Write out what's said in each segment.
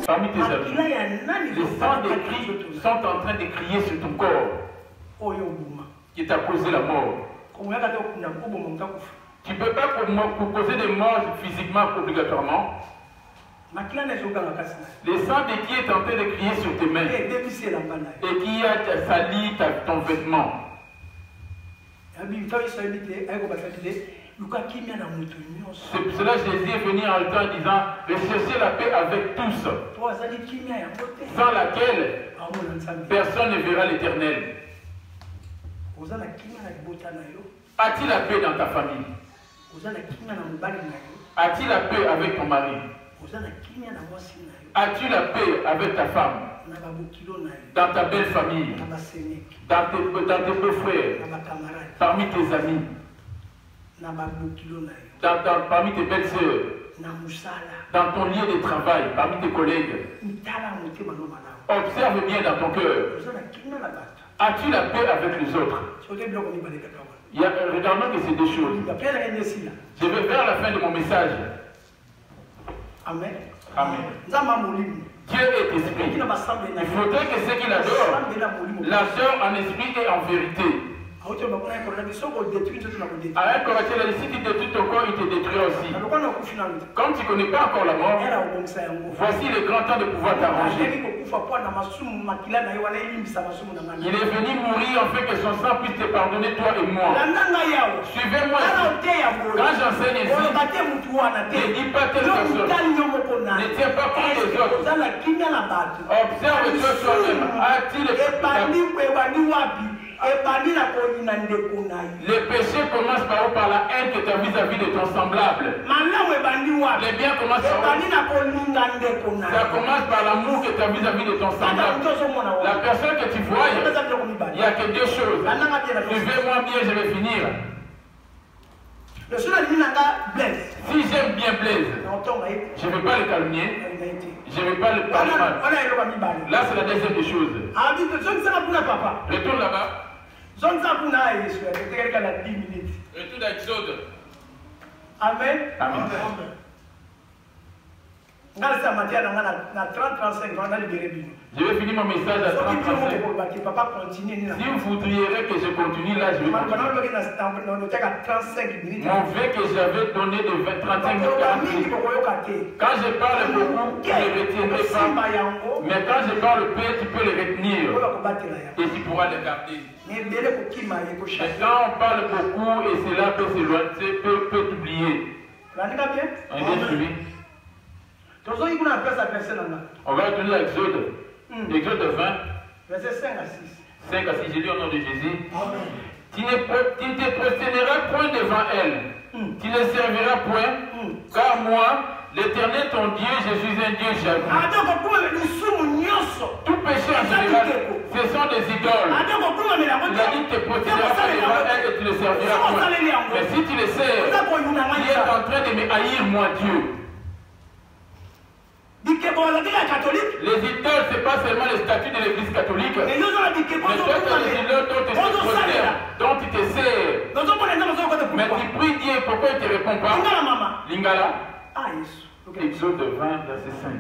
Parmi tes amis, les sangs des cris sont en train de crier sur ton corps qui t'a causé la mort. Tu ne peux pas causer des morts physiquement obligatoirement. Les sangs de qui est en train de crier sur tes mains et qui a sali ton vêtement. C'est pour cela que Jésus est venu en temps en disant de chercher la paix avec tous, sans laquelle personne ne verra l'Éternel. As-tu la paix dans ta famille? As-tu la paix avec ton mari? As-tu la paix avec ta femme? Dans ta belle famille? Dans tes beaux-frères? Parmi tes amis? Parmi tes belles-sœurs? Dans ton lieu de travail? Parmi tes collègues? Observe bien dans ton cœur. As-tu la paix avec les autres? Regardons que c'est des choses. Je vais vers la fin de mon message. Amen. Amen. Dieu est esprit. Il faudrait que ceux qui l'adorent l'adorent en esprit et en vérité. À un Corinthiens, si tu détruis ton corps, il te détruira aussi. Comme tu ne connais pas encore la mort, voici le grand temps de pouvoir t'arranger. Il est venu mourir en fait que son sang puisse te pardonner, toi et moi. Suivez-moi ici. Quand j'enseigne ici, ne dis pas telle personne. Ne tiens pas compte des autres. Observe-toi toi-même. As-tu le les péchés commencent par la haine que tu as vis-à-vis de ton semblable. Les biens commencent par ça commence par l'amour que tu as vis-à-vis de ton semblable. La personne que tu vois, il n'y a que deux choses. Suivez-moi bien, je vais finir. Si j'aime bien Blaise, je ne vais pas le calmer. Je ne vais pas le parler mal. Là, c'est la deuxième des choses. Retourne là-bas. Retourne à Exode. Amen. Amen. Je vais finir mon message à 30-35. Si vous voudriez que je continue là, je vais continuer. Mon vœu que j'avais donné de 35 minutes, 40 minutes. Quand je parle beaucoup, tu ne le retiendrai pas. Mais quand je parle peu, tu peux le retenir. Et tu pourras le garder. Mais quand on parle beaucoup et cela peut t'oublier. On est suivi. On va retourner à Exode. Exode 20. Verset 5 à 6. 5 à 6, j'ai dit au nom de Jésus. Tu ne te prosterneras point devant elle. Tu ne serviras point. Car moi, l'Éternel ton Dieu, je suis un Dieu jaloux. Tout péché Ce sont des idoles. Il a dit que te protégeras devant elles et tu les serviras point. Mais si tu les sers, tu es en train de me haïr, moi, Dieu. Les idoles, ce n'est pas seulement les statuts de l'église catholique. Mais toi, tu as des idoles dont tu te sers. Mais tu pries Dieu, pourquoi il ne te répond pas? Lingala. Exode 20, verset 5.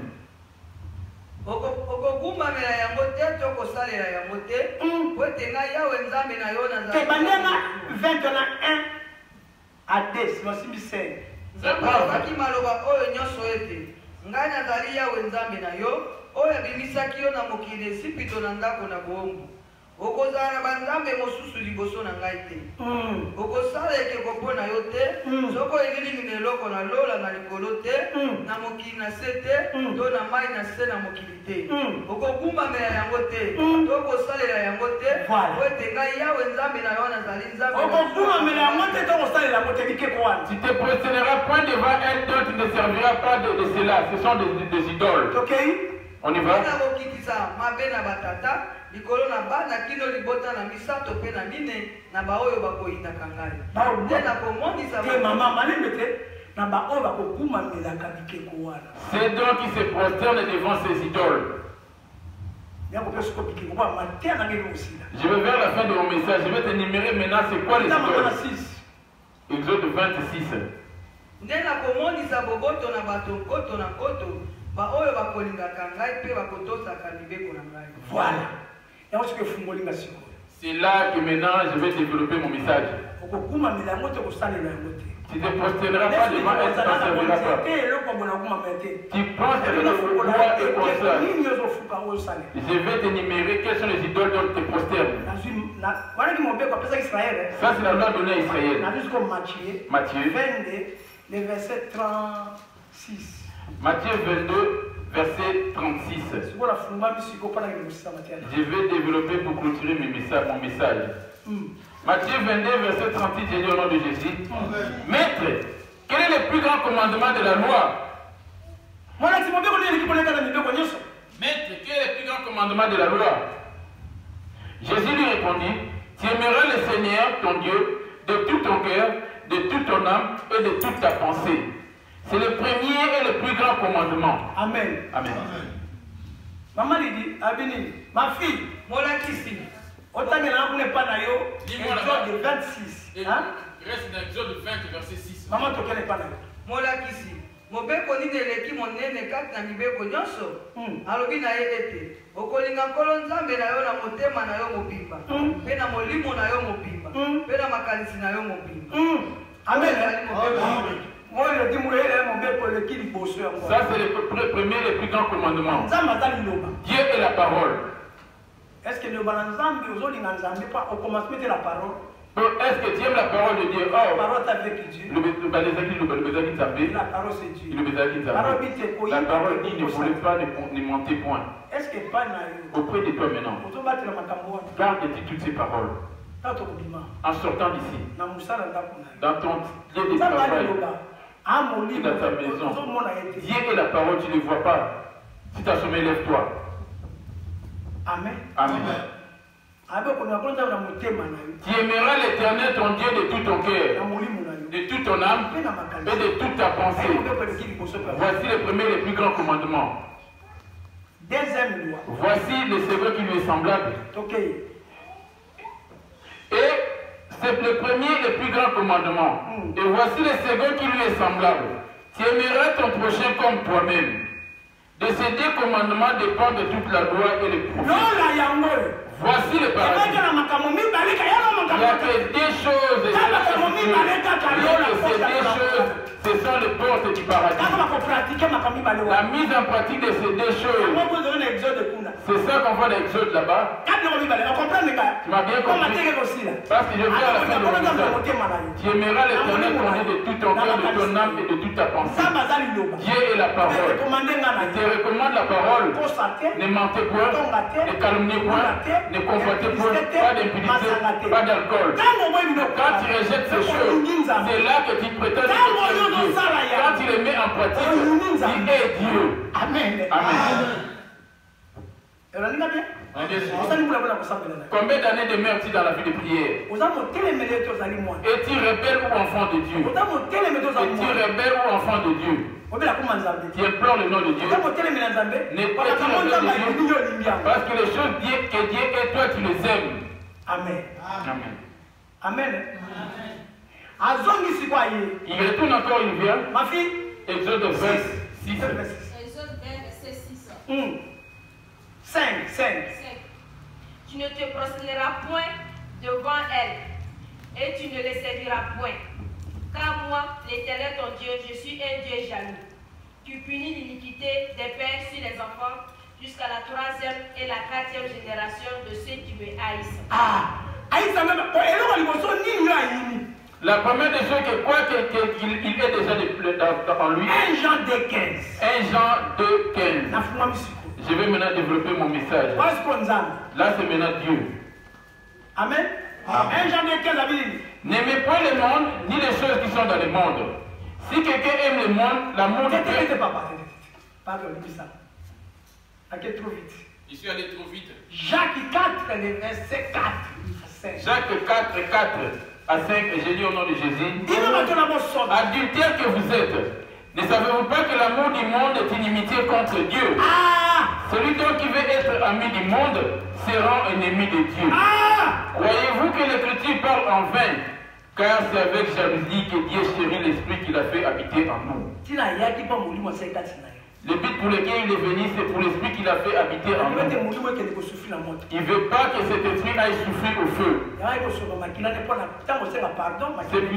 Ngai nazali yawe nzambe na yo oyo abimisaki yo na mokili Ejipito na ndako na bongo okozala na banzambe mosusu liboso na ngai te okosala ekeko mpo na yo te soko elilingi na eloko na lola na likolo te na mokili na se te to na mai na se na mokili te okogumbamela yango te to okosalela yango te po ete ngai yawe nzambe na yo nazali nzambe okogumbamela yango te to okosalela yango te bikeko wana. Tu te prosterneras point devant elles, dont tu ne serviras pas de cela. Ce sont des idoles. Ok? On y va? Likolo na bana kino libota na misato pe na mine na baoyo bakoyina kangai. Tena komonisa mama malemete na baoyo bakokuma melaka bikeko wana. C'est donc qui se prosternent devant ces idoles. Je vais vers la fin de mon message. Je vais t'énumérer maintenant c'est quoi les idoles. Exode 26. Ndena komonisa boboto na bato koto na koto baoyo bakolingaka ngai pe bakotosaka mibeko na ngai. Voilà. C'est là que maintenant je vais développer mon message. Tu ne te prosterneras pas devant elle, tu ne serviras pas. Tu penses que le roi est comme ça. Je vais t'énumérer quelles sont les idoles dont tu te prosternes. Ça c'est la loi donnée à Israël. Matthieu 22, verset 36. Matthieu 22. Verset 36. Je vais développer pour clôturer mon message. Matthieu 22, verset 36, j'ai dit au nom de Jésus. Maître, quel est le plus grand commandement de la loi? Maître, quel est le plus grand commandement de la loi? Jésus lui répondit, tu aimeras le Seigneur, ton Dieu, de tout ton cœur, de toute ton âme et de toute ta pensée. C'est le premier et le plus grand commandement. Amen. Amen. Maman lui dit, Abini, ma fille, Mola Kissi, autant que l'on n'est pas d'ailleurs, Exode 26. Reste dans Exode 20, verset 6. Maman, tu ne connais pas d'ailleurs. Mola Kissi, mobeko ni deleki monene kati na mibeko nyonso, alobi na ye ete, okolinga nkolo nzambe na yo na motema na yo mobimba, pe na molimo na yo mobimba, pe na makanisi na yo mobimba. Amen. Ça c'est le premier et le plus grand commandement. Dieu est la parole. Est-ce que le balanzambe pas au commencement de la parole? Est-ce que tu aimes la parole de Dieu? La parole avec Dieu. La parole c'est Dieu. La parole dit ne voulez pas ne monter point. Est-ce que pas auprès de toi maintenant? Garde-tu toutes ces paroles. En sortant d'ici, dans ton lieu de travail, dans ta maison, Dieu est la parole, tu ne le vois pas. Si tu as sommeil, lève-toi. Amen. Amen. Tu aimeras l'Éternel, ton Dieu, de tout ton cœur, de toute ton âme et de toute ta pensée. Voici le premier et le plus grand commandement. Deuxième loi. Voici le second qui lui est semblable. Et c'est le premier et le plus grand commandement. Et voici le second qui lui est semblable. Tu aimeras ton prochain comme toi-même. De ces deux commandements dépendent de toute la loi et les prophètes. Voici le paradis. Il n'y a que des choses. Il y a que ces deux choses. Ce sont les portes du paradis. La mise en pratique de ces deux choses. C'est ça qu'on voit dans l'Exode là-bas. Tu m'as bien compris. Parce que je viens à la fin de mon message. Tu aimeras l'Éternel ton Dieu de tout ton cœur, de ton âme et de toute ta pensée. Dieu est la parole. Je te recommande la parole. Ne mentez point, ne calomniez point, ne convoitez point, pas d'impudicité, pas d'alcool. Quand tu rejettes ces choses, c'est là que tu prétends que tu es Dieu. Quand tu les mets en pratique, tu es Dieu. Amen. Amen. Combien d'années demeures-tu dans la vie de prière? Es-tu rebelle ou enfant de Dieu? Es-tu rebelle ou enfant de Dieu? Tu implores le nom de Dieu. N'est pas tu le nom de Dieu? Parce que les choses que Dieu et toi tu les aimes. Amen. Amen. Amen. Il retourne encore, il vient. Ma fille. Exode 26. Exode 20, verset 6. 5. Tu ne te prosterneras point devant elle, et tu ne les serviras point. Car moi, l'Éternel ton Dieu, je suis un Dieu jaloux. Tu punis l'iniquité des pères sur les enfants jusqu'à la 3e et la 4e génération de ceux qui me haïssent. La première des choses que quoi qu'il est déjà en lui. 1 Jean 2:15. 1 Jean 2:15. Je vais maintenant développer mon message. Là, c'est maintenant Dieu. Amen. 1 Jean 2:15. N'aimez pas le monde, ni les choses qui sont dans le monde. Si quelqu'un aime le monde, l'amour de Dieu. Pardon, dis ça. Allez trop vite. Je suis allé trop vite. Jacques 4, le verset 4. Jacques 4 à 5, et j'ai dit au nom de Jésus. Adultère que vous êtes, ne savez-vous pas que l'amour du monde est inimitié contre Dieu? Celui donc qui veut être ami du monde sera ennemi de Dieu. Croyez-vous que l'Écriture parle en vain? Car c'est avec jalousie que Dieu chérit l'esprit qu'il a fait habiter en nous. Le but pour lequel il est venu, c'est pour l'esprit qu'il a fait habiter en nous. Il ne veut pas que cet esprit aille souffrir au feu. C'est pour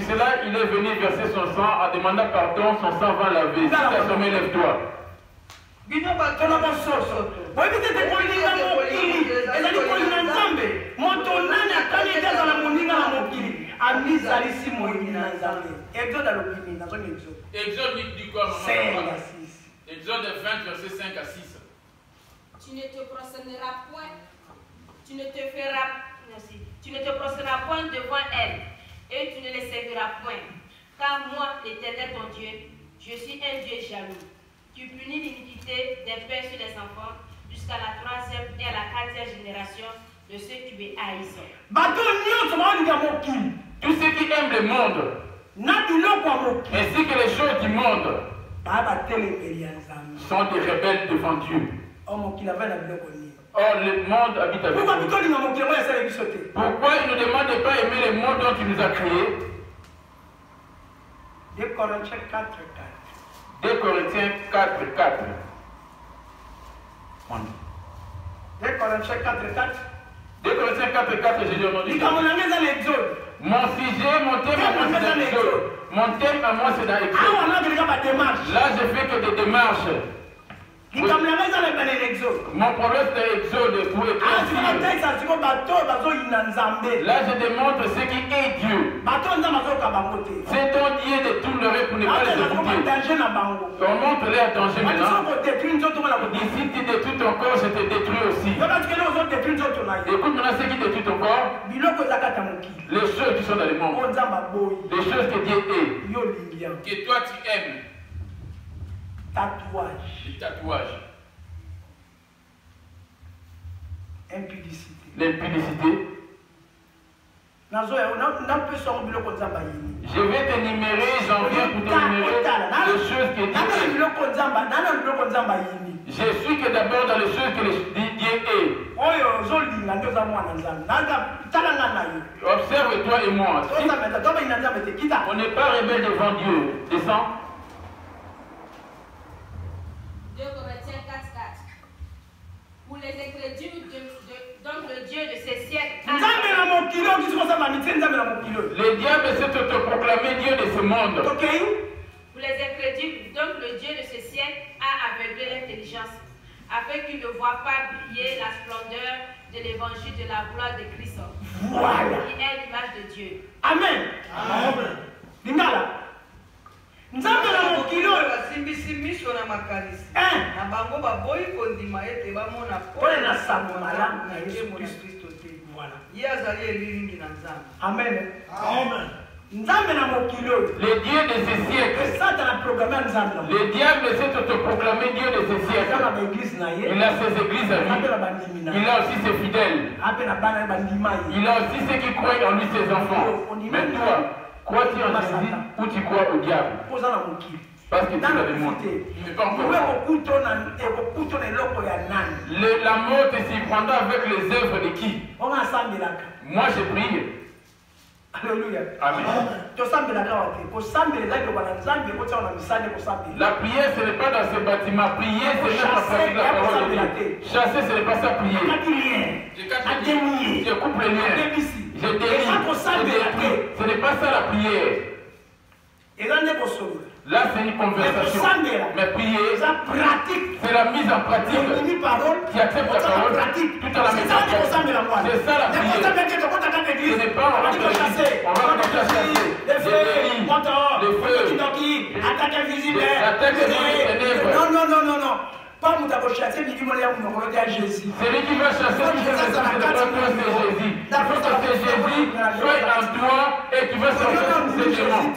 cela qu'il est venu verser son sang en demandant pardon, son sang va laver. Si tu as sommeil, lève-toi. Exode dit quoi? Exode 20, verset 5 à 6. Tu ne te prosterneras point, tu ne te prosterneras point devant elle, et tu ne les serviras point. Car moi, l'Éternel ton Dieu, je suis un Dieu jaloux. Tu punis l'iniquité des pères sur les enfants jusqu'à la 3e et à la 4e génération de ceux qui me haïssent. Tous ceux qui aiment le monde, ainsi que les choses du monde, sont des rebelles devant Dieu. Or, le monde habite avec nous. Pourquoi il ne demande pas aimer le monde dont il nous a créés? 2 Corinthiens 4:4. 2 Corinthiens 4:4. 2 Corinthiens 4:4. 2 Corinthiens 4:4, j'ai dit au nom de Dieu. Mon sujet, mon thème à moi, c'est dans l'Exode. Mon thème à moi, c'est dans l'Exode. Là, je fais que des démarches. Mon problème, c'est l'Exode pour écrire. Là, je démontre ce qui est Dieu. C'est ton Dieu de tout le reste pour ne pas les écouter. On montre-les à danger maintenant. D'ici, tu détruis ton corps, je te détruis aussi. Écoute maintenant ce qui détruit ton corps. Les choses qui sont dans le monde. Les choses que Dieu est. Que toi tu aimes. Tatouage. Le tatouage. Impudicité. L'impudicité. Je vais t'énumérer, j'en viens pour t'énumérer les choses que Dieu est. Je suis que d'abord dans les choses que Dieu est. Observe toi et moi. Si on n'est pas rebelle devant Dieu, descends. 2 Corinthiens 4:4. Pour les incrédules, donc le Dieu de ces siècles. Le diable s'est autoproclamé Dieu de ce monde. Pour les incrédules, donc le Dieu de ces siècles a aveuglé l'intelligence, afin qu'ils ne voient pas briller la splendeur de l'évangile de la gloire de Christ, voilà. Qui est l'image de Dieu. Amen. Amen. Lingala. Nzambe na mokili oyo basimbisi na makanisi na bango baboyi kondima ete bamona pole na sango malamu na Yesu Kristo te. Voilà. Ye azali elilingi na Nzambe. Amen. Amen. Les dieux de ces siècles. Le diable s'est autoproclamé Dieu de ces siècles. Il a ses églises à lui. Il a aussi ses fidèles. Il a aussi ceux qui croient en lui, ses enfants. Mais toi, crois-tu en Jésus ou tu crois au diable? Parce que tu as le monde. La mort te surprendra avec les œuvres de qui? Moi je prie. Alléluia. Amen. La prière, ce n'est pas dans ce bâtiment. Prier, c'est mettre en pratique la parole de Dieu. Chasser, ce n'est pas ça, prier. Je coupe les liens. Je détruis. Ce n'est pas ça la prière. Là, c'est une conversation. Mais prier, c'est la mise en pratique. Qui accepte la parole tout en la mettant en pratique. C'est ça la prière. Ce n'est pas on va chasser. On va chasser. Les feux, l'attaque invisible. Non. Pas nous t'avons chassé, mais dis-moi, on va Jésus. C'est lui qui va chasser, qui va chasser, c'est Jésus. Il faut que Jésus soit en toi et qui va sortir ces démons.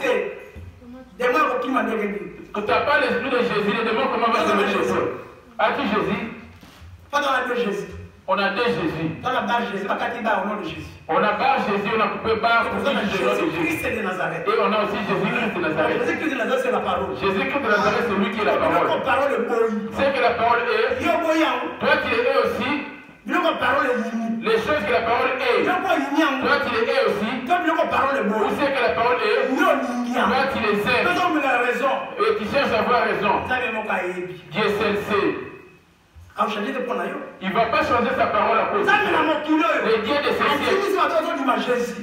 Quand tu n'as pas l'esprit de Jésus, les démons, comment va se mettre chez toi? As-tu Jésus? Pas dans la deux Jésus. On a deux Jésus. Dans la barre Jésus, pas qu'à barre au nom de Jésus. On a barre Jésus, on a coupé barre pour dire Jésus-Christ de Nazareth. Et on a aussi Jésus-Christ de Nazareth. Jésus-Christ de Nazareth, c'est la parole. Jésus-Christ de Nazareth, c'est lui qui est la parole. C'est que la parole est. Toi, tu es aussi. Les choses que la parole est. Toi, tu les es aussi. Où c'est que la parole est. Toi, tu les aimes. Et tu cherches à avoir raison. Dieu seul sait. Il ne va pas changer sa parole à cause de le Dieu de ses siècles.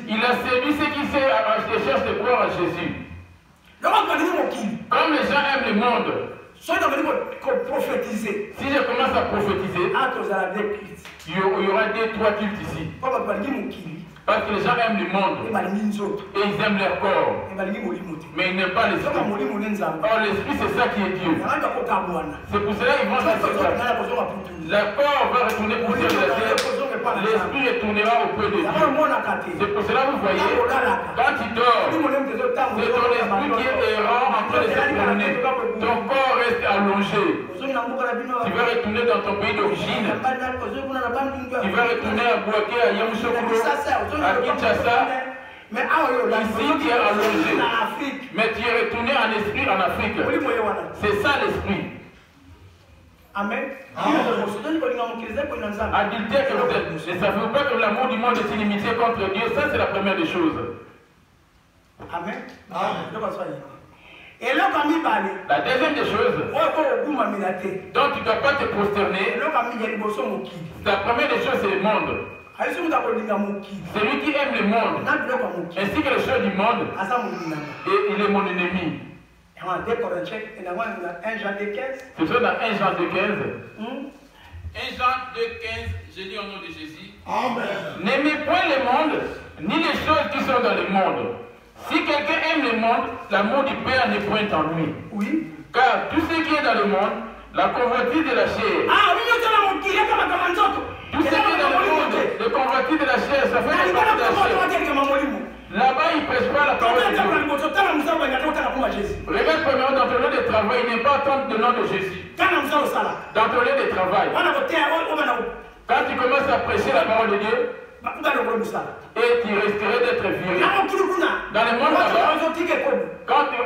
Il a séduit ceux qui cherchent de croire à Jésus. Comme les gens aiment le monde. Si je commence à prophétiser, il y aura 2-3 cultes ici. Parce que les gens aiment le monde et ils aiment leur corps. Mais ils n'aiment pas l'esprit. Or, l'esprit, c'est ça qui est Dieu. C'est pour cela qu'ils vont se séparer. Le corps va retourner pour Dieu de la terre. L'esprit retournera auprès de Dieu. C'est pour cela que vous voyez, quand tu dors, c'est ton esprit qui est errant en train de se promener. Ton corps reste allongé. Tu vas retourner dans ton pays d'origine. Tu vas retourner à Bouaké, à Yamoussoukro, à Kinshasa. Ici, tu es allongé. Mais tu es retourné en esprit en Afrique. C'est ça l'esprit. Amen. Adultère que vous êtes. Ne savez-vous pas que l'amour du monde est inimitié contre Dieu? Ça, c'est la première des choses. Amen. Et là, la deuxième des choses, donc tu ne dois pas te prosterner. La première des choses, c'est le monde. Celui qui aime le monde, ainsi que les choses du monde, et il est mon ennemi. C'est ça dans 1 Jean 2,15. 1 Jean 2,15. 1 Jean 2,15, je lis au nom de Jésus. Amen. N'aimez point le monde, ni les choses qui sont dans le monde. Si quelqu'un aime le monde, l'amour du Père n'est point en lui. Oui. Car tout ce qui est dans le monde, la convoitise de la chair. Tout ce qui est dans le monde, le convoitise de la chair, ça fait partie de la chair. Là-bas, il ne prêche pas la parole de Dieu. Regarde premièrement dans ton lieu de travail, il n'est pas tant de nom de Jésus. Dans ton lieu de travail, quand tu commences à prêcher la parole de Dieu, et tu risquerais d'être viré. Dans le monde là-bas, quand tu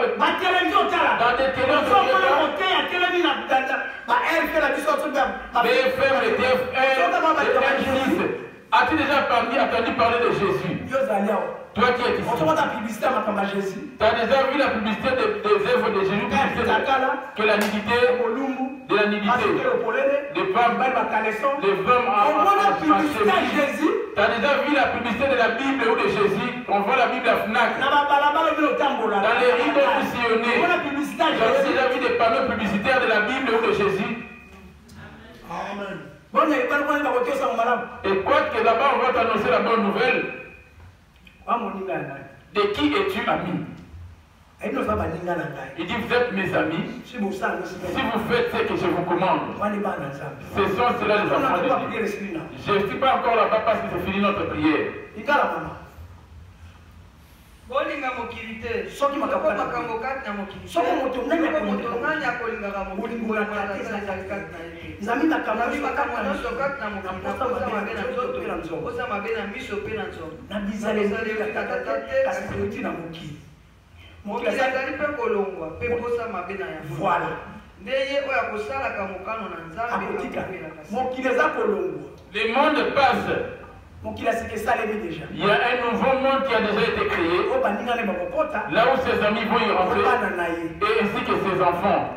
dans des BFM, le TF1, as-tu déjà entendu parler de Jésus? Toi qui es ici, tu as déjà vu la publicité des œuvres de Jésus, que la nudité, de la nudité, des femmes, les femmes en chemise. Tu as déjà vu la publicité de la Bible ou de Jésus? On voit la Bible à Fnac. Dans les rideaux fusionnés, tu as déjà vu des panneaux publicitaires de la Bible ou de Jésus? Amen. Et quoi que là-bas, on va t'annoncer la bonne nouvelle. De qui es-tu ami? Il dit, vous êtes mes amis si vous faites ce que je vous commande. Ce sont ceux-là les enfants de Dieu. Je ne suis pas encore là-bas parce que c'est fini notre prière. bolinga mokili te soki makambo kati na mokili soki moto nani akolingaka bolingaka te nzambe makambo nyonso kati na mokili oza mabe na miso mpe na nzoto na bizaleli katata te kasi oti na mokili mokili azali mpe kolongwa mpe posa mabe na yango voilà nde ye oyo akosalaka mokano na nzambe akotika mokili eza kolongwa. Le monde passe. Il y a un nouveau monde qui a déjà été créé, là où ses amis vont y rentrer, et ainsi que ses enfants.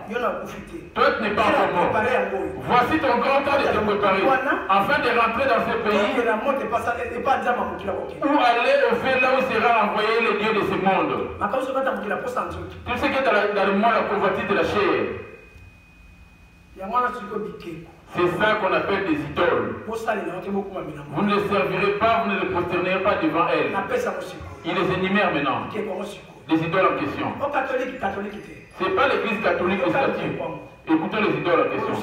Toi, tu n'es pas encore mort. Voici ton grand temps de te préparer, afin de rentrer dans ce pays, ou aller au fait là où sera envoyé le Dieu de ce monde. Tu sais que dans le monde, la convoitise de la chair. C'est ça qu'on appelle des idoles. Vous ne les servirez pas, vous ne les prosternerez pas devant elles. Ils les énumèrent maintenant. Les idoles en question. Ce n'est pas l'église catholique et statue. Écoutez les idoles en question.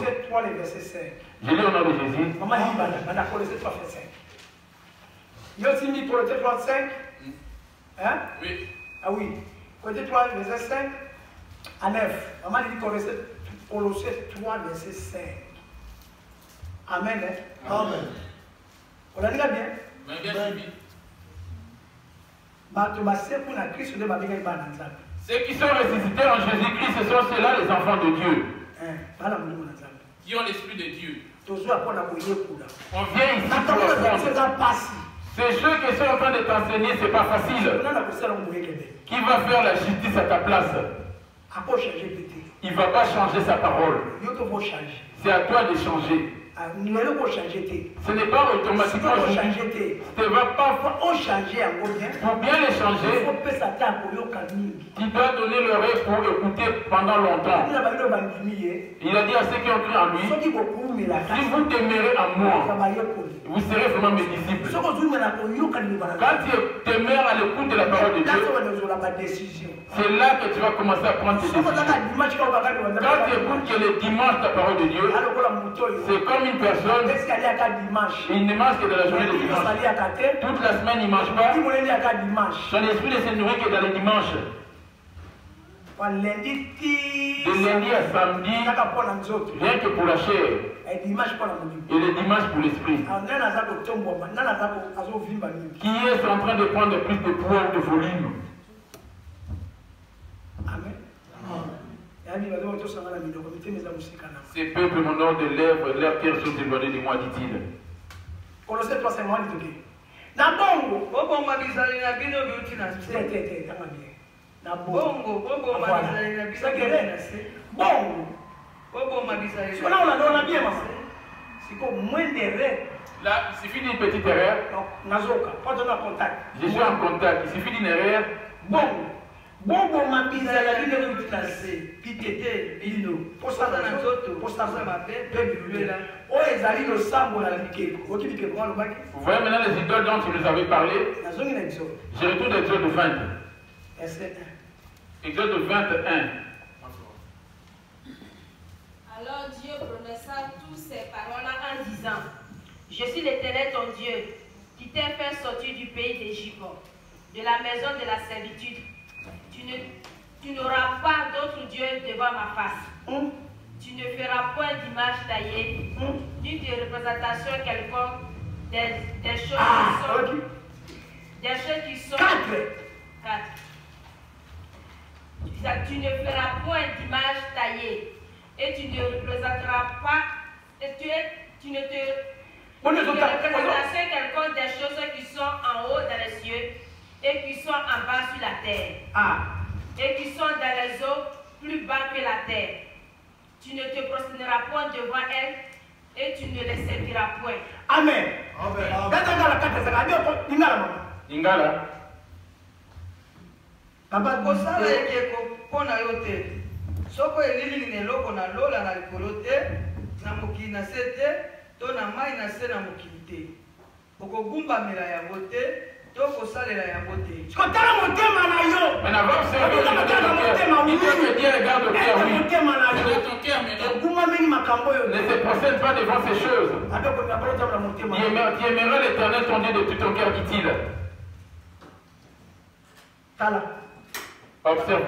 Je lis au nom de Jésus. Oui. Ah oui. Côté 3, verset 5 à 9. Maman dit Colossiens 3, verset 5. Amen. Amen. On a dit bien? Ceux qui sont ressuscités en Jésus-Christ, ce sont ceux-là les enfants de Dieu. Qui ont l'esprit de Dieu. On vient ici pour apprendre. C'est ceux qui sont en train de t'enseigner, c'est pas facile. Qui va faire la justice à ta place? Il ne va pas changer sa parole. C'est à toi de changer. Ce n'est pas automatiquement changé. Tu ne vas pas changer. Pour bien les changer, tu dois donner l'oreille pour écouter pendant longtemps. Il a dit à ceux qui ont cru en lui, si vous demeurez en moi, vous serez vraiment mes disciples. Quand tu demeures à l'écoute de la parole de Dieu, c'est là que tu vas commencer à prendre tes décisions. Quand tu écoutes que le dimanche ta parole de Dieu, c'est comme une personne, il ne mange que dans la journée de dimanche. Toute la semaine, il ne mange pas. Son esprit ne se nourrit que dans les dimanches. De lundi à samedi, rien que pour la chair. Et le dimanche pour l'esprit. Qui est en train de prendre plus de poids, de volume. Amen. Ces peuples m'honorent de lèvres, leurs cœurs sont éloignés de moi, dit-il. Colossiens 3, c'est moi, dit-il. Là, il suffit d'une petite erreur. Je suis en contact. Il suffit d'une erreur. Bongo mabizala bino bitase pitete bino posana nzoto posana mabe bebulela o ezali lo sambo na bikeko okibike kwa lo baki. Vous voyez maintenant les idoles dont tu nous avais parlé. Je retourne d'Exode 20. Exode 21. Alors Dieu prononça tous ces paroles en disant: Je suis l'Éternel ton Dieu, qui t'ai fait sortir du pays d'Égypte, de la maison de la servitude. Tu n'auras pas d'autre Dieu devant ma face. Tu ne feras point d'image taillée, ni de représentation quelconque des choses qui sont. 4. Tu ne feras point d'image taillée, et tu ne représenteras pas, tu ne te représentation quelconque des choses qui sont en haut dans les cieux et qui sont en bas sur la terre, et qui sont dans les eaux plus bas que la terre. Tu ne te prosterneras point devant elles, et tu ne les serviras point. Amen. Ingala. Papa kosala ekeko mpona yo te. Soko elili ni eloko na lola na likolo te, na mokili na se te, to na mai na se na mokili te. Okogumbamela yango te, to kosalela yango te. Kotala motema na yo. Mais d'abord, c'est il faut que Dieu regarde au cœur, oui. Regarde ton cœur maintenant. Ne te procède pas devant ces choses. Tu aimeras l'Éternel ton Dieu de tout ton cœur, dit-il. Observe.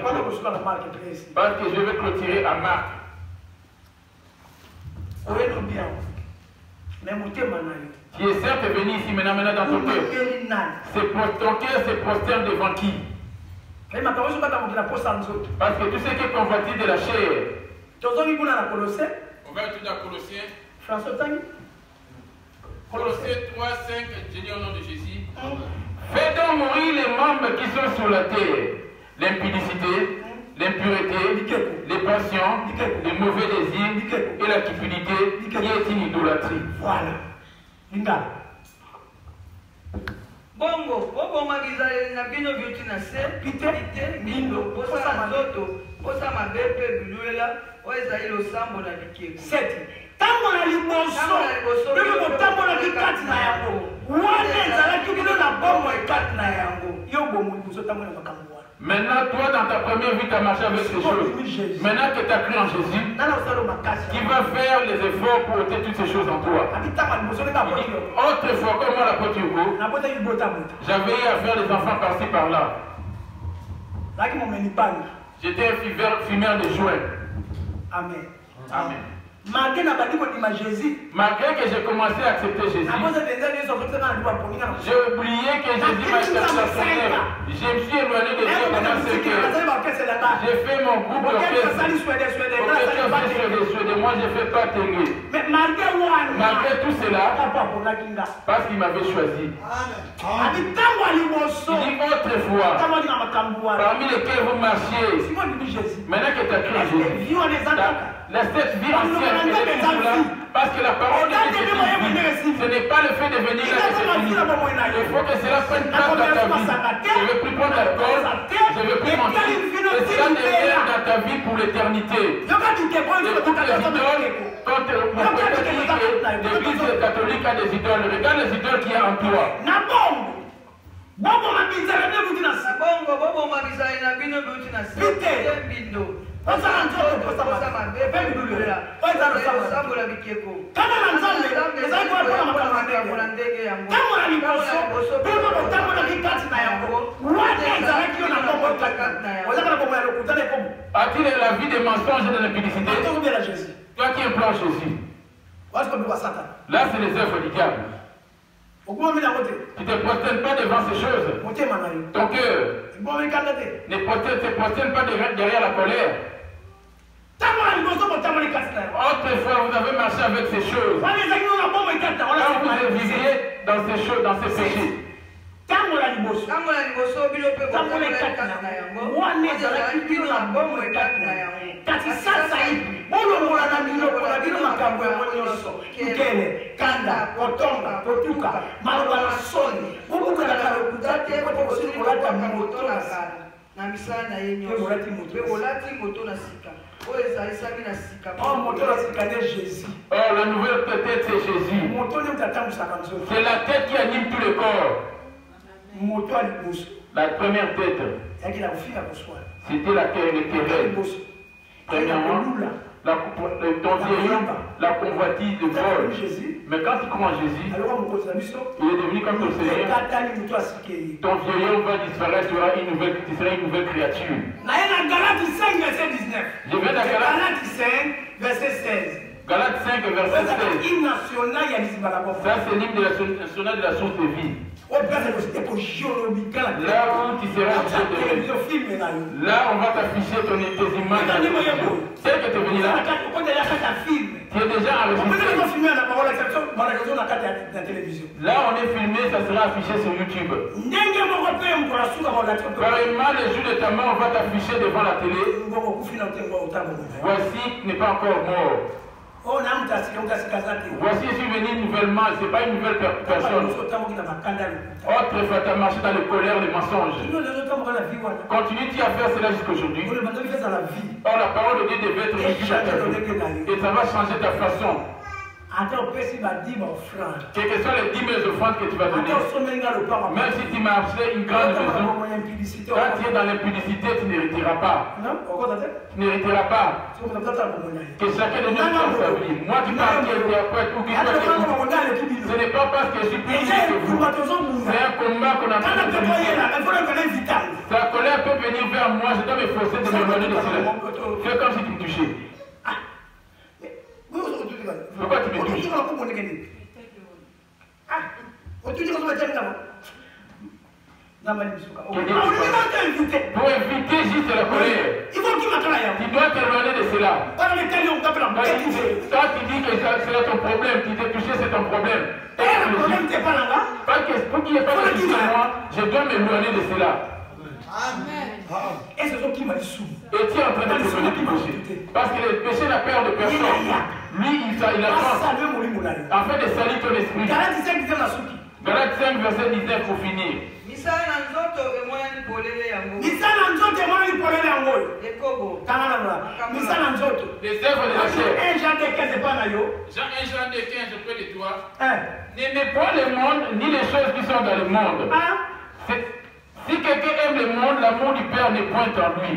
Parce que je vais clôturer à Marc. Qui est certes venu ici maintenant dans ton cœur. Ton cœur se prosterne devant qui? Parce que tout ce qui est convoitise de la chair. On va étudier à Colossiens. Colossiens 3, 5, je dis au nom de Jésus. Fais donc mourir les membres qui sont sur la terre. L'impudicité, l'impureté, les passions, les mauvais désirs et la cupidité qui est une idolâtrie. Voilà. Bongo, bobo mabizale na bino beauty na se, pite, mindo, posa mazoto, posa mabepe biluela, oeza ilo sambo na bikeko. Seti. Tango na liboso, bebe botambo na bikati na yango. Wane ezalaki bino na bombo ekati na yango. Yo bomo liboso tango na makambo. Maintenant, toi, dans ta première vie, tu as marché avec ces choses. Maintenant que tu as cru en Jésus, qui va faire les efforts pour ôter toutes ces choses en toi. Autrefois, comme moi, l'apôtre Hugo, j'avais eu à faire des enfants par-ci, par-là. J'étais un fumeur de joints. Amen. Amen. Malgré que j'ai commencé à accepter Jésus, j'ai oublié que Jésus m'a été assassiné. Je me suis éloigné de Dieu pendant 5 heures. J'ai fait mon groupe d'orchestre. Moi, je ne fais pas télé. Malgré tout cela, parce qu'il m'avait choisi. Il dit autrefois, parmi lesquels vous marchiez, maintenant que tu as cru en Jésus, cette vie ancienne, parce que la parole de Dieu, ce n'est pas le fait de venir là que c'est fini. Il faut que cela prenne place dans ta vie. Je ne veux plus prendre l'alcool, je ne veux plus mentir. Et cela devient dans ta vie pour l'éternité. Écoute les idoles, quand mon père dit que l'église catholique a des idoles, regarde les idoles qu'il y a en toi. A-t-il la vie des mensonges et de l'impudicité? Toi qui implores Jésus. Là, c'est les œuvres du diable. Tu ne te prosternes pas devant ces choses. Ton cœur ne te prosterne pas derrière la colère. Autrefois, vous avez marché avec ces choses. Quand vous viviez dans ces choses, dans ces péchés. Oh, la nouvelle tête, c'est Jésus. C'est la tête qui anime tout le corps. La première tête, c'était la querelle. Premièrement, ton vieillard, la convoitise de vol. Mais quand tu crois en Jésus, il est devenu comme ton Seigneur. Ton vieillard va disparaître, tu seras une nouvelle créature. Je viens de Galates 5, verset 16. Galates 5, verset 16. Ça, c'est l'hymne national de la source de vie. Là où tu seras jugé. Là, on va t'afficher tes images. C'est que tu es venu là. Tu es déjà enregistré. Là, on est filmé, ça sera affiché sur YouTube. Carrément, le jour de ta mort, on va t'afficher devant la télé. Voici, tu n'es pas encore mort. Voici, je suis venu nouvellement, ce n'est pas une nouvelle personne. Autrefois, tu as marché dans les colères, les mensonges. Continue-tu à faire cela jusqu'aujourd'hui? Or, la parole de Dieu devait être régie à ta vie. Et ça va changer ta façon. Quelles que soient les 10 000 offrandes que tu vas donner, même si tu m'as acheté une grande maison, quand tu es dans l'impudicité, tu n'hériteras pas. Tu n'hériteras pas. Que chacun de nous fasse sa vie. Moi, tu parles qui est après ou qui est. Ce n'est pas parce que je suis plus riche que vous. C'est un combat qu'on a fait. C'est la colère à moi, je dois me forcer de m'éloigner de cela. Fais comme si tu me touchais. Pourquoi tu me touches? Pour éviter juste la colère. Tu dois t'éloigner de cela. Toi tu dis que c'est ton problème, qui t'est touché, c'est ton problème. Pour qu'il n'y ait pas de souci de moi, je dois m'éloigner de cela. Amen. Et c'est ce qui m'a dit sous. Et tu es en train de t'éloigner du péché. Parce que le péché n'a peur de personne. Lui, il attend afin de salir ton esprit. Galates 5, verset 19 pour finir. Les œuvres de la chair. Jean 1 Jean 15 près de toi. N'aimez pas le monde ni les choses qui sont dans le monde. Si quelqu'un aime le monde, l'amour du Père n'est point en lui.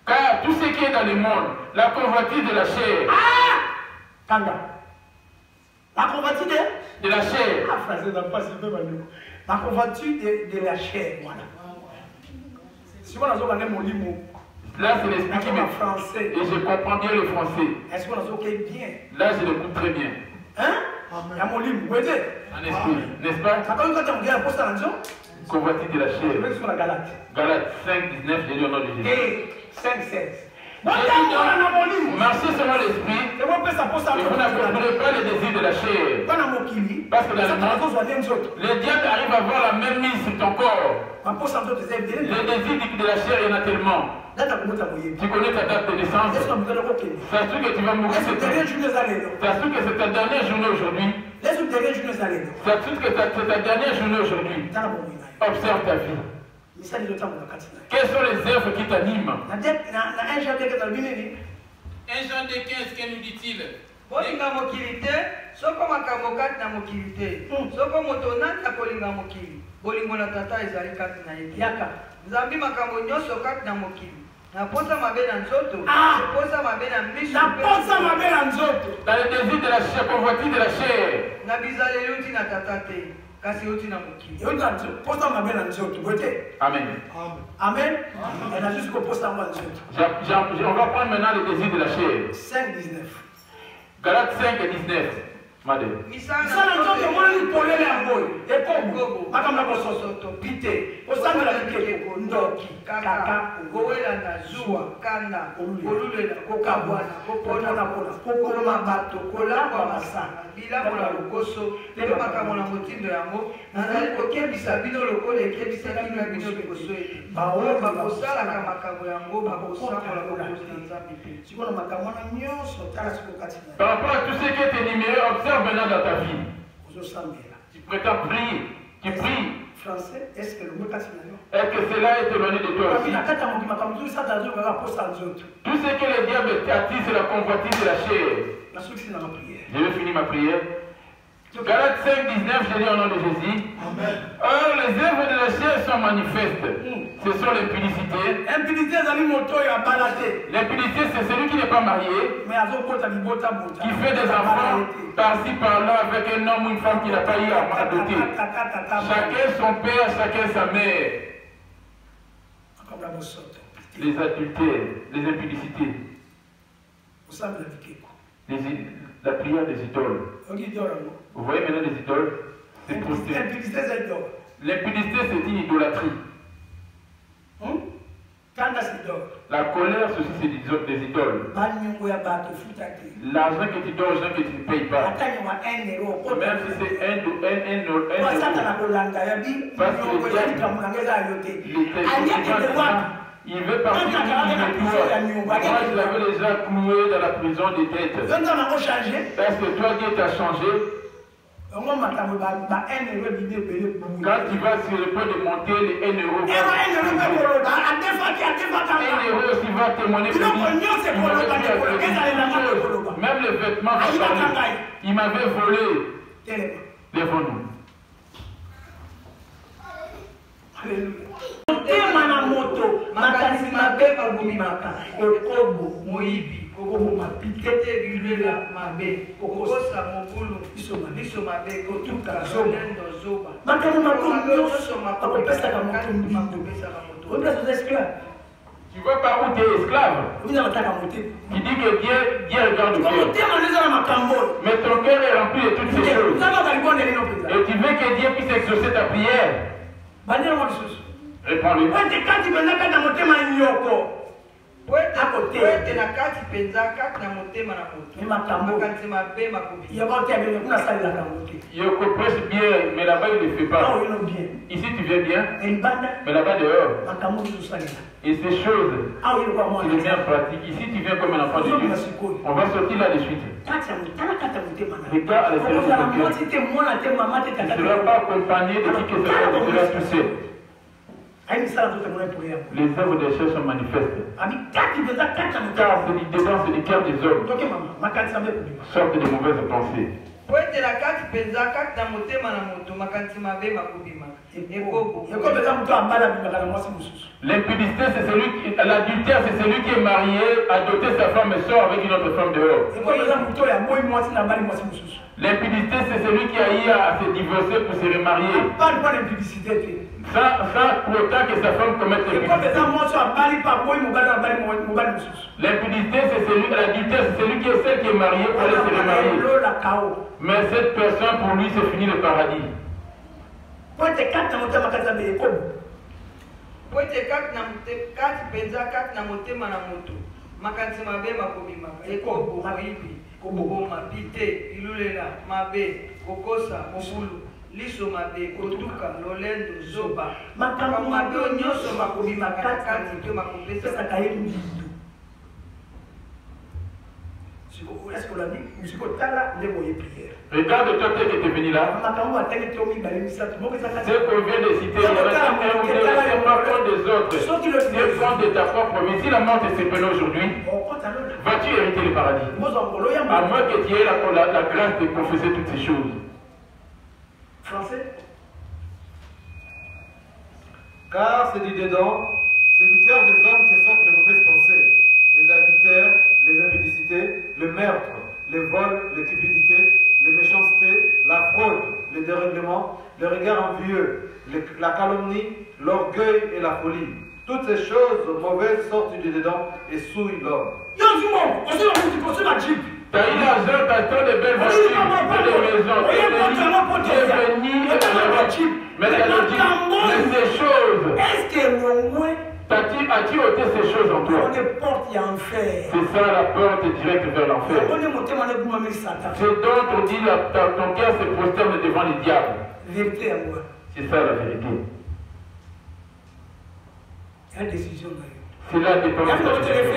Car tout ce qui est dans le monde, la convoitise de la chair. La convoitise de la chair. La convoitise de la chair. Voilà. Si vous avez mon livre. Là, c'est l'esprit qui me français. Et je comprends bien le français. Est-ce que vous avez bien? Là, je l'écoute très bien. Hein? Il y a mon livre. Vous voyez? En esprit, n'est-ce pas? Convoitise de la chair. Galates 5, 19, j'ai lu au nom de Jésus. Et 5, 16. Marchez selon l'esprit. Et vous n'accomplirez pas les désirs de la chair. Parce que dans le monde, le diable arrive à avoir la même mise sur ton corps. Les désirs de la chair, il y en a tellement. Tu connais ta date de naissance. Ça se trouve que tu vas mourir. Ça se trouve que c'est ta dernière journée aujourd'hui. Ça se trouve que c'est ta dernière journée aujourd'hui. Observe ta vie. Quelles sont les œuvres qui t'animent? 1 Jean 2, 15, que nous dit-il? Dans le désir de la chair, convoitise de la chair. Amen. Amen. On va prendre maintenant le désir de la chair. 5, 19. Galates 5 et 19. Madame. Par rapport à tout ce qui est énuméré, observe maintenant dans ta vie. Tu prétends prier, tu pries. Est-ce que cela est éloigné de toi aussi? Tout ce que le diable t'attise, c'est la convoitise de la chair. Je vais finir ma prière. Galates 5, 19, je lis au nom de Jésus. Amen. Or, les œuvres de la chair sont manifestes. Ce sont l'impudicité. L'impudicité, c'est celui qui n'est pas marié, qui fait des enfants par-ci par-là avec un homme ou une femme qui n'a pas eu à adopter. Chacun son père, chacun sa mère. Les adultères, les impudicités. La prière des idoles. Vous voyez maintenant les idoles? L'impudicité, c'est une idolâtrie. La colère, ceci, c'est des idoles. L'argent que tu donnes aux gens que tu ne payes pas. Même si c'est un euro. Parce que il veut partir du moi, je l'avais déjà cloué dans la prison des dettes. Est-ce que toi, Dieu t'a changé? Quand tu vas sur le point de monter, les 1 euro. 1 euro aussi va témoigner pour lui. Même les vêtements, il m'avait volé. Lève-nous. Tu vois pas où tu es esclave. Qui dit que Dieu regarde le cœur. Mais ton cœur est rempli de toutes ces choses. Et tu veux que Dieu puisse exaucer ta prière. Réponds-lui. Yoko prêche bien, mais là-bas il ne le fait pas. Ici tu viens bien, mais là-bas dehors. Et ces choses, tu les mets en pratique. Ici tu viens comme un enfant de Dieu. On va sortir là de suite. Regarde à l'extérieur de ton cœur. Tu ne seras pas accompagné de qui que ce soit, tu seras tout seul. Les œuvres des choses sont manifestes. Car c'est dedans, c'est du cœur des hommes. Sortent de mauvaises pensées. L'impudicité, c'est celui qui, l'adultère, c'est celui qui est marié, a doté sa femme et sort avec une autre femme dehors. L'impudicité, c'est celui qui a eu à se divorcer pour se remarier. Sans pour autant que sa femme commette l'impudicité. L'impudicité, c'est celui, l'adultère, c'est celui qui est celle qui est mariée pour aller se remarier. Mais cette personne, pour lui, c'est fini le paradis. Liso mabe, kotuka, lolendo, zoba. Makambo mabe onyoso makobima kati to makopesa sakayendi. Regarde toi qui es venu là. Ce qu'on vient de citer, il y en a un ou deux, c'est pas compte des autres. C'est compte de ta propre vie. Si la mort te sépare aujourd'hui, vas-tu hériter le paradis? À moins que tu aies la grâce de confesser toutes ces choses. Français. Car c'est du dedans, c'est du cœur des hommes que sortent les mauvaises pensées, les adultères, les impudicités, le meurtre, les vols, les cupidités, les méchancetés, la fraude, le dérèglement, le regard envieux, la calomnie, l'orgueil et la folie. Toutes ces choses mauvaises sortent du dedans et souillent l'homme. Tu as eu l'argent, tu as tant de belles voitures, de maisons, tu es venu et tu as voiture. Mais tu as dit, mais ces choses, as-tu ôté ces choses en toi? C'est ça la porte directe vers l'enfer. C'est donc on dit ton cœur se prosterne devant les diables. C'est ça la vérité. C'est la dépendance de ta décision.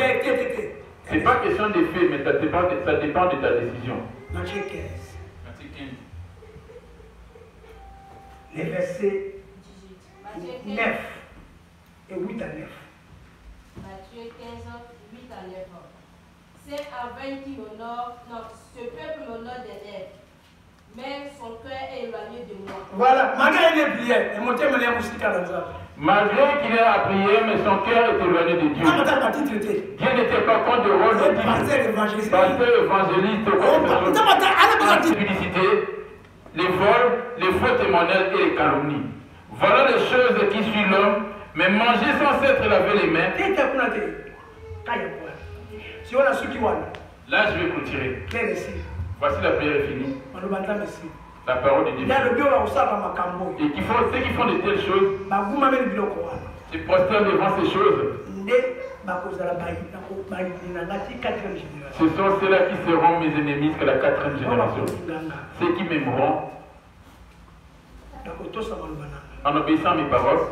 Ce n'est pas question des faits, mais ça dépend de ta décision. Matthieu 15. Les versets 9 et 8 à 9. Matthieu 15, 8 à 9. C'est en vain qu'il honore, non, ce peuple m'honore des lèvres, mais son cœur est éloigné de moi. Voilà, malgré qu'il ait prié, et mon thème est aussi malgré qu'il ait à prier, mais son cœur est éloigné de Dieu. Dieu n'était pas contre le rôle de Dieu. Pasteur évangéliste, la publicité, les vols, les faux témoignages et les calomnies. Voilà les choses qui suivent l'homme, mais manger sans s'être lavé les mains. Là, je vais clôturer. Voici la prière est finie. La parole de Dieu. Et ceux qui font de telles choses se prosternent devant ces choses. Ce sont ceux-là qui seront mes ennemis jusqu'à la 4e génération. Ceux qui m'aimeront en obéissant à mes paroles.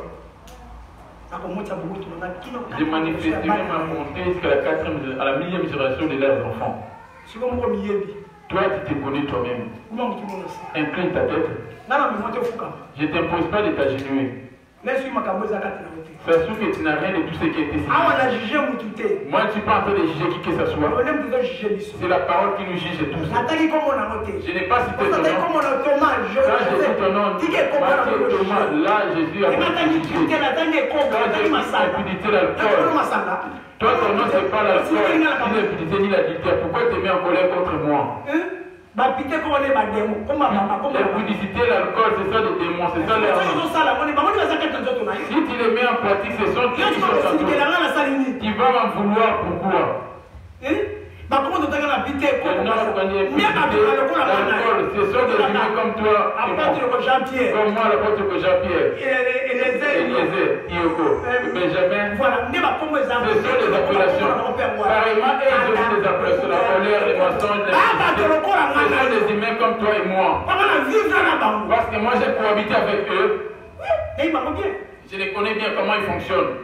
Je manifesterai ma volonté jusqu'à la 4e, à la 1000e génération de leurs enfants. Toi, tu te connais toi-même. Incline ta tête. Je ne t'impose pas de t'agenouiller. Ça se trouve que tu n'as rien de tout ce qui a été cité. Moi, je ne suis pas en train de juger qui que ce soit. C'est la parole qui nous juge tous. Je n'ai pas cité ton nom. Quand j'ai dit ton nom, Matthieu, Thomas, là, Jésus a dit jugé. Quand j'ai dit impudicité, l'alcool. Toi, ton nom, ce n'est pas l'alcool, ni l'impudicité, ni l'adultère. Pourquoi tu te mets en colère contre moi? Les publicités, l'alcool, c'est ça les démons, c'est ça les démons. Si tu les mets en pratique, ce sont des choses. Tu vas m'en vouloir pourquoi? L'alcool, ce sont des humains comme toi, comme moi, l'apôtre Jean-Pierre, Eliezer, Ioko, Benjamin. Ce sont des appellations. Pareillement, ils ont aussi des appellations, la colère, les mensonges, les ce sont des humains comme toi et moi. Parce que moi, j'ai cohabité avec eux. Je les connais bien comment ils fonctionnent.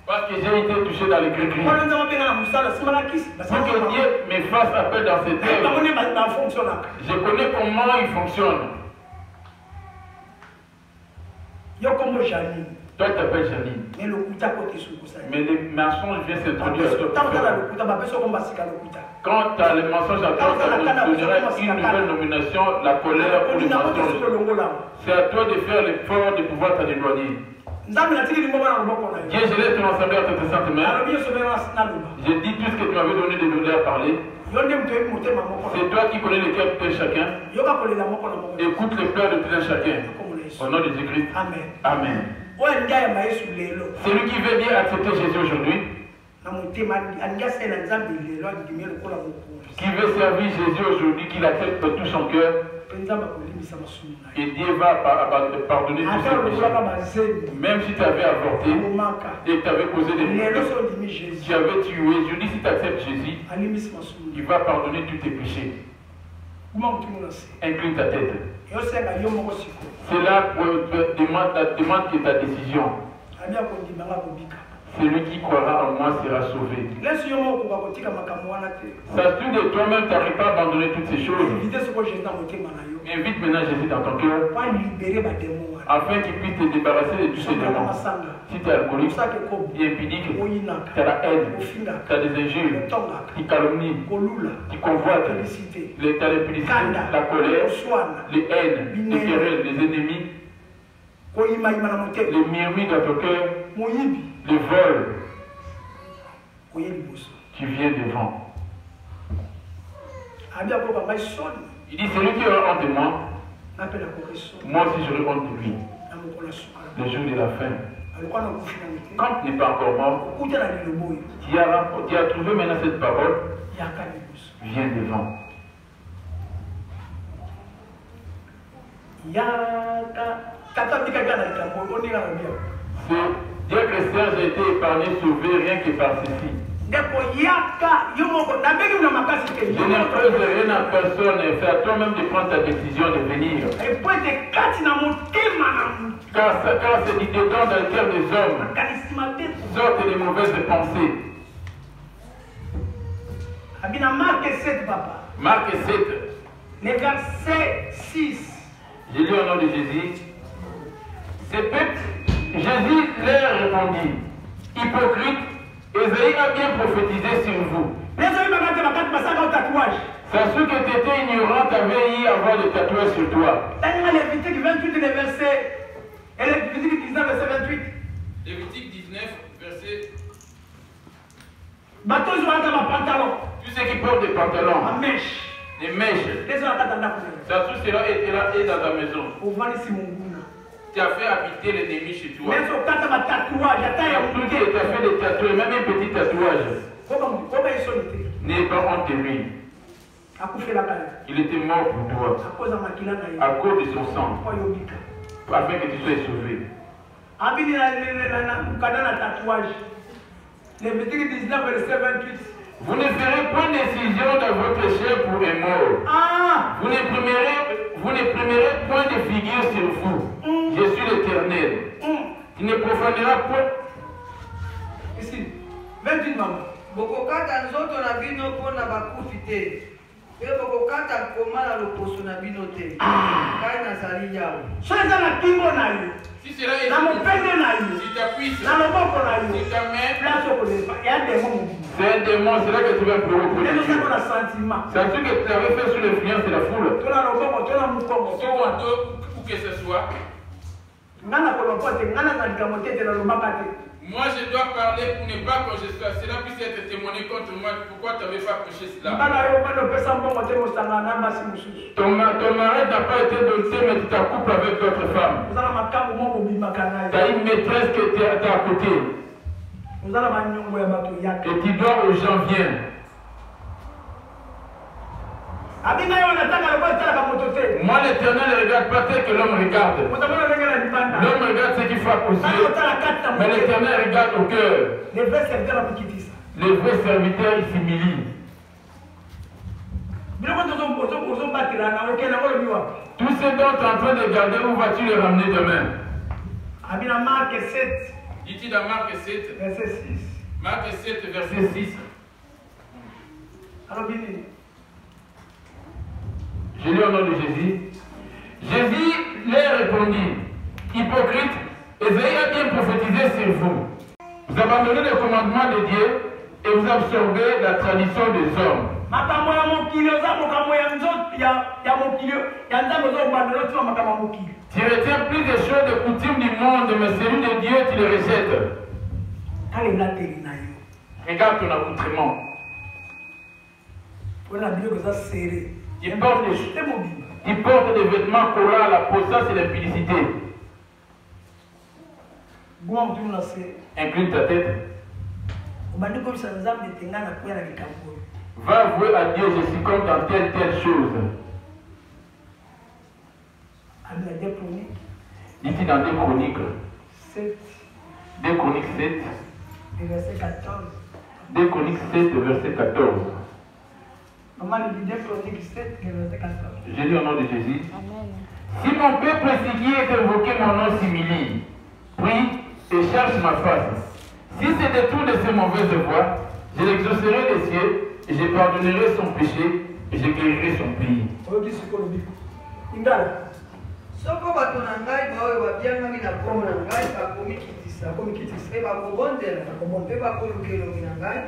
Parce que j'ai été touché dans les gris-gris. Pour que Dieu me fasse appel dans cette œuvre. Je connais comment il fonctionne. Toi, tu t'appelles Janine. Mais le mensonge vient s'introduire à toi. Quand tu as le mensonge à toi, ça te donnera une nouvelle nomination, la colère ou le mensonge. C'est à toi de faire l'effort de pouvoir t'en éloigner. Dieu, je laisse ton ensemble à ta sainte mère. J'ai dit tout ce que tu m'avais donné de nous leur parler. C'est toi qui connais les cœurs de tout un chacun. Écoute les pleurs de tout un chacun. Au nom de Jésus-Christ. Amen. Amen. Celui qui veut bien accepter Jésus aujourd'hui, qui veut servir Jésus aujourd'hui, qui l'accepte de tout son cœur, et Dieu va pardonner tous ses péchés. Même si tu avais avorté et que tu avais causé des péchés, tu avais tué, je dis si tu acceptes Jésus, il va pardonner tous tes péchés. Incline ta tête. C'est là pour demande que ta décision. Celui qui croira en moi sera sauvé. Ça se trouve de toi-même, tu n'arrives pas à abandonner toutes ces choses. Invite maintenant Jésus dans ton cœur afin qu'il puisse te débarrasser de tous ces démons. Si tu es alcoolique, tu es impudique, tu as la haine, tu as des injures, tu calomnies, tu convoites, tu as l'impudicité, la colère, les haines, les querelles, les ennemis, les murmures dans ton cœur, le vol, tu viens devant. Il dit, celui qui aura honte de moi, moi aussi j'aurai honte de lui. Le jour de la fin. Quand tu n'es pas encore mort, tu as trouvé maintenant cette parole, viens devant. Dieu chrétien, j'ai été épargné, sauvé, rien que par ceci. Je n'impose rien à personne, c'est à toi-même de prendre ta décision de venir. Car c'est dit dedans dans le cœur des hommes, sortent les mauvaises pensées. Marc 7, le verset 6. Je lis au nom de Jésus. Jésus leur répondit, hypocrite, Ésaïe a bien prophétisé sur vous. Ça se que tu étais ignorant, tu avais eu à avoir des tatouages sur toi. Lévitique 28, verset 28. Lévitique 19, verset. Tous ceux qui portent des pantalons, des mèches, ça se sera été là et dans ta maison. Tu as fait habiter l'ennemi chez toi. Tu as fait des tatouages, même un petit tatouage. N'aie pas honte de lui. Il était mort pour toi. À cause de son sang. Afin que tu sois sauvé. Vous ne ferez pas décision dans votre chair pour un mort. Vous ne primerez point de figure sur vous. Je suis l'Éternel. Tu ne profaneras point. Ici, 28 maman. Bokokata nzoto na bino pona bakufi te. Pe bokokata koma na loposo na bino te. Kai nazali yawo. Soza na kingo na yo. Si cela est na mopende na yo. Si ta cuisse. Na loboko na yo. Si ta main. Place au débat. Il y a des mots. C'est un démon, c'est là que tu vas provoquer. C'est ça qu'on a sentiment. C'est un truc que tu avais fait sous l'influence de la foule. Tu as loboko, tu as mukongo. Soit ou que ce soit. Ngana kolopote, ngana na dikamote te na lobaka te. Moi, je dois parler pour ne pas que cela puisse être témoigné contre moi. Pourquoi tu n'avais pas prêché cela? Ton mari n'a pas été doté, mais tu t'accouples avec d'autres femmes. Tu as une maîtresse qui était à côté. Et tu dois aux gens, viens. Moi, l'Éternel ne regarde pas tel que l'homme regarde. L'homme regarde ce qu'il frappe aux yeux. Mais l'Éternel regarde au cœur. Les vrais serviteurs, ils s'humilient. Tous ces dons tu es en train de garder, où vas-tu les ramener demain? Dit-il dans Marc 7, verset 6. Marc 7, verset 6. Je lis au nom de Jésus. Jésus leur répondit, hypocrite, Ésaïe a bien prophétisé sur vous. Vous abandonnez le commandement de Dieu et vous absorbez la tradition des hommes. Tu retiens plus des choses de coutumes du monde, mais celui de Dieu, tu les rejettes. Regarde ton accoutrement. Il porte des vêtements collants à la peau, ça c'est l'impudicité. Incline ta tête. Va avouer à Dieu, je suis comme dans telle chose. Ici dans 2 Chroniques. 2 Chroniques 7. Verset 14. 2 Chroniques 7, verset 14. Je lis au nom de Jésus. Amen. Si mon peuple qui est invoqué mon nom s'humilie, prie et cherche ma face. Si c'est détour de ses mauvaises voies, je l'exaucerai des cieux et je pardonnerai son péché et je guérirai son pays. Soko bato na ngai baoyo babiangami na kombo na ngai bakomikitisa mpe bakobondela mpe bakolukelongi na ngai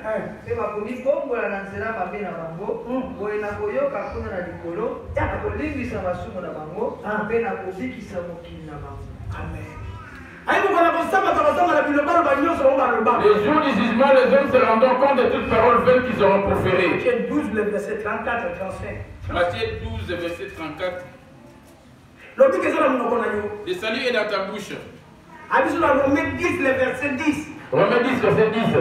mpe bakomibongola na nzela mabe na bango boye nakoyoka kuna na likolo nakolimbisa masumu na bango mpe nakobikisa mokili na bango. Amen. Les jours du jugement, les hommes se rendront compte de toutes paroles vaines qu'ils auront proférées. Matthieu 12, verset 34 et 35. Matthieu 12, verset 34. Le salut est dans ta bouche. Romains 10, verset 10. Romains 10, verset 10.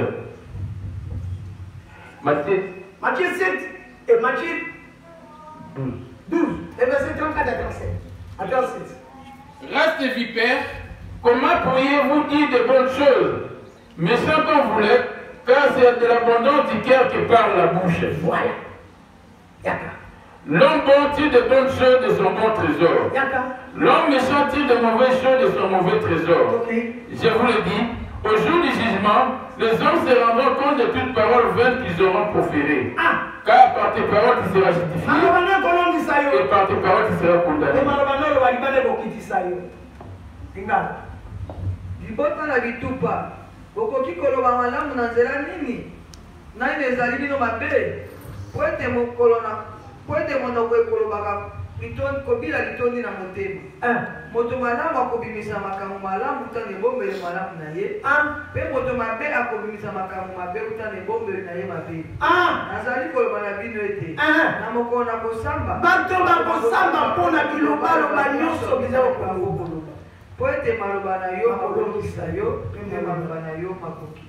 Matthieu 7 et Matthieu 12, verset 34 à 37. Race de vipères, comment pourriez-vous dire de bonnes choses? Méchants comme vous l'êtes, car c'est de l'abondance du cœur que parle la bouche. Voilà. L'homme bon tire de bonnes choses de son bon trésor. L'homme méchant tire de mauvaises choses de son mauvais trésor. Je vous le dis, au jour du jugement, les hommes se rendront compte de toutes paroles vaines qu'ils auront proférées. Car par tes paroles tu seras justifié et par tes paroles tu seras condamné. Libota na bitupa okoki koloba malamu na nzela nini nani ezali bino mabe po ete monoko ekolobaka kobila litondi na motema moto malamu akobimisa makambo malamu kutana ebombeli malamu na ye mpe moto mabe akobimisa makambo mabe kutana ebombeli na ye mabe. Nazali koloba na bino ete na mokolo na kosamba bato bakosamba mpo na bilobaloba nyonso biza okoloba po ete maloba na yo makolokisa yo mpe maloba na yo makokisa.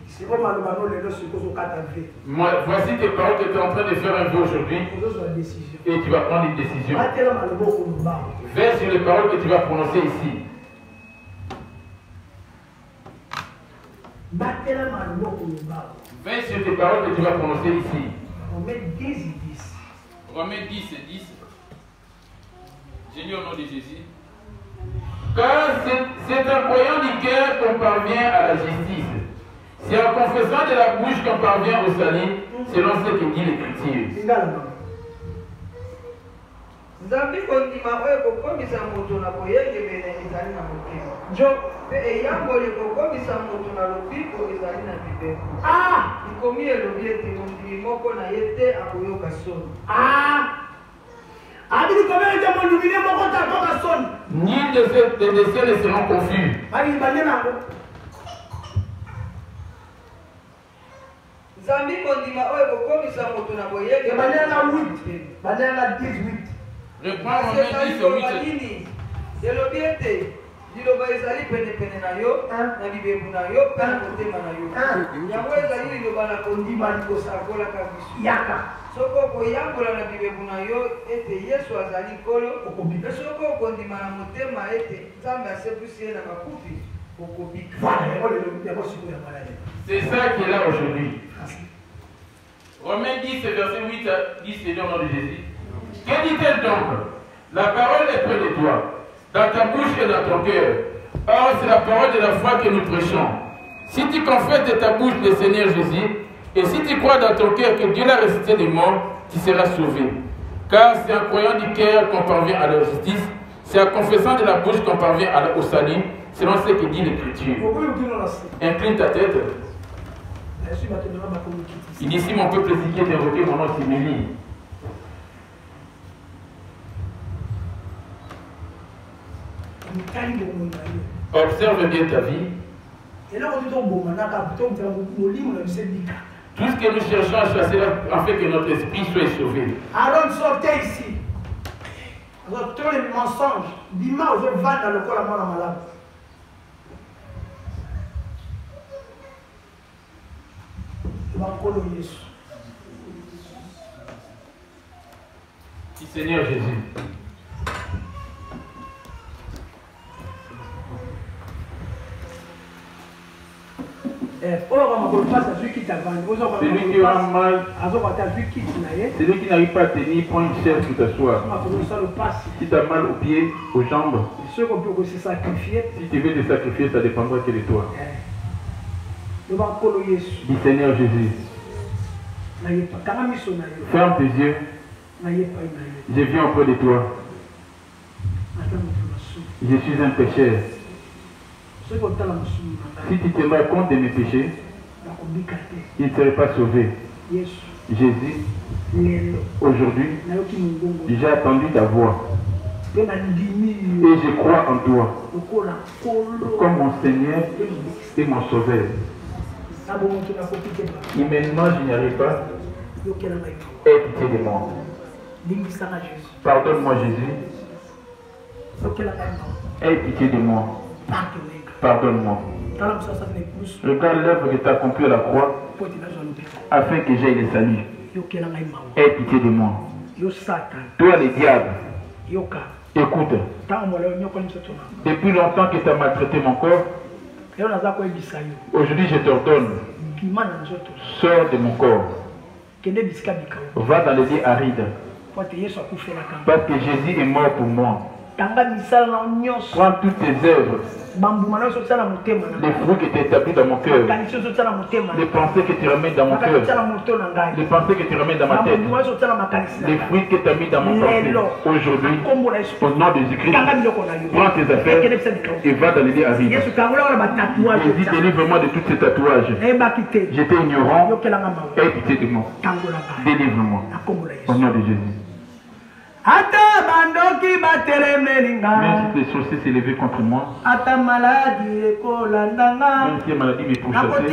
Voici tes paroles que tu es en train de faire un peu aujourd'hui et tu vas prendre une décision. Veille sur les paroles que tu vas prononcer ici. Veille sur tes paroles que tu vas prononcer ici. Romains 10 et 10. J'ai lu au nom de Jésus. Car c'est en croyant du cœur qu'on parvient à la justice. C'est en confessant de la bouche qu'on parvient au salut, selon ce que dit l'Écriture. Nzambi kondima oyo kokomisa moto na koyengebela ezali na motema mpe eyamboli kokomisa moto na lobiko ezali na bibeko. Likomi elobi ete mondimi moko na ye te akoyoka soni. Ni de ces ne seront confus. Zambi kondima oyo kokomisa moto na boyeke. Banana 8. Banana 18. Reprends Romains 10 au 8. Elobi ete liloba ezali penepene na yo na bibebu na yo mpe na motema na yo. Yango ezali liloba na kondima likosakolaka biso. Yaka. Soko okoyambola na bibebu na yo ete Yesu azali nkolo, mpe soko okondima na motema ete Nzambe asepwisi ye na makufi okobika. C'est ça qui est là aujourd'hui. Romains 10, verset 8 à 10, Seigneur, au nom de Jésus. Que dit-elle donc? La parole est près de toi, dans ta bouche et dans ton cœur. Or, c'est la parole de la foi que nous prêchons. Si tu confesses de ta bouche le Seigneur Jésus, et si tu crois dans ton cœur que Dieu l'a ressuscité des morts, tu seras sauvé. Car c'est en croyant du cœur qu'on parvient à la justice, c'est en confessant de la bouche qu'on parvient au salut, selon ce que dit l'Écriture. Incline ta tête. Il dit, si mon peuple est qui est évoqué, mon nom s'humilie. Observe bien ta vie. Tout ce que nous cherchons à chasser afin que notre esprit soit sauvé. Aaron sortait ici. Tous les mensonges. Dimanche, je vais dans le corps à mort malade. Seigneur Jésus. Celui qui aura mal, celui qui n'arrive pas à tenir, prend une chaise pour t'asseoir. Si tu as mal aux pieds, aux jambes, si tu veux te sacrifier, ça dépendra que de toi. Dis Seigneur Jésus. Ferme tes yeux. Je viens auprès de toi. Je suis un pécheur. Si tu tiendrais compte de mes péchés, il ne serait pas sauvé. Jésus, aujourd'hui, j'ai attendu ta voix. Et je crois en toi comme mon Seigneur et mon Sauveur. Et maintenant, je n'y arrive pas. Aie pitié de moi. Pardonne-moi, Jésus. Aie pitié de moi. Pardonne-moi. Regarde l'œuvre que tu as accomplie à la croix afin que j'aille le salut. Aie pitié de moi. Toi, les diables, écoute. Depuis longtemps que tu as maltraité mon corps, aujourd'hui je t'ordonne, sors de mon corps. Va dans les lieux arides. Parce que Jésus est mort pour moi. Prends toutes tes œuvres, les fruits que tu as établis dans mon cœur, les pensées que tu ramènes dans mon cœur, les pensées que tu ramènes dans ma tête, les fruits que tu as mis dans mon pensée. Aujourd'hui, au nom de Jésus-Christ, prends tes affaires et va dans les lieux arides. Jésus, délivre-moi de tous ces tatouages. J'étais ignorant. Aie pitié de moi. Délivre-moi. Au nom de Jésus. Même si les sourcils s'est levé contre moi, même si la maladie me pourchassait, je ne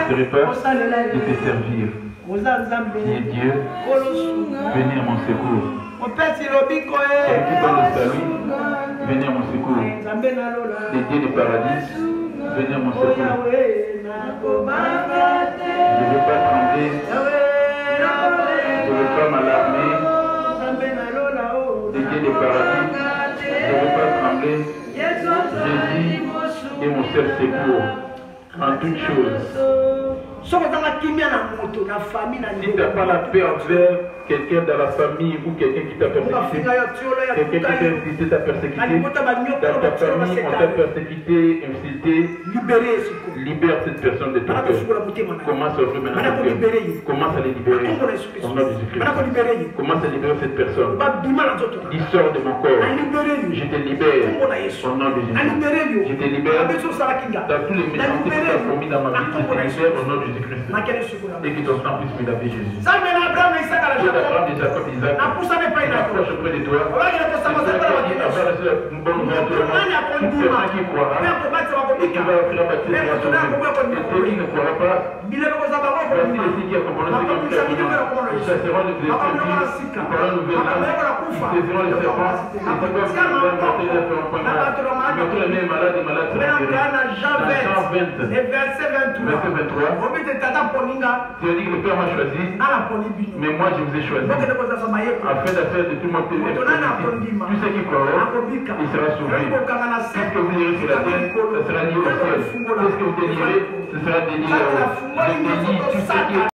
cesserai pas de te servir. Qui est Dieu, venez à mon secours. Celui qui donne le salut, venez à mon secours. Les dieux du paradis, venez à mon secours. Je ne veux pas trembler, je ne veux pas m'alarmer. Les dieux du paradis, je ne veux pas trembler. Jésus est mon seul secours en toutes choses. Si tu n'as pas la paix envers quelqu'un dans la famille ou quelqu'un qui t'a persécuté, quelqu'un qui t'a persécuté, dans ta famille, on t'a persécuté, insulté, libère cette personne de ton cœur. Commence à ouvrir maintenant ton cœur. Commence à les libérer. Au nom de Jésus-Christ. Commence à libérer cette personne. Il sort de mon corps. Je te libère. Au nom de Jésus. Je te libère. Dans tous les méchants que tu as commis dans ma vie, je te libère au nom de Jésus-Christ. Et que ton sang puisse me laver, Jésus. Dieu d'Abraham, de Jacob, Isaac, approche auprès de toi. avoir reçu la bonne nouvelle, tous ces gens qui croira et qui va offrir la baptême de la sauver. Et ceux qui ne croiront pas, voici ici qui accompagnent ceux qui ont fait ils chasseront les esprits, ils parleront nouvelle langue, ils saisiront les serpents, et c'est comme si nous avons porté les faire un point malade. Ils mettront les mains malades et malades seront guéris. Dans Jean 20, verset 23, tu as dit que le Père m'a choisi, mais moi je vous ai choisi, afin d'affaire de tout le monde tout ceux qui croiront, il sera sauvé. Qu'est-ce que vous direz sur la terre, ce sera lié au ciel. Qu'est-ce que vous délirez, ce sera délié là-haut. Je délie tout ce qui est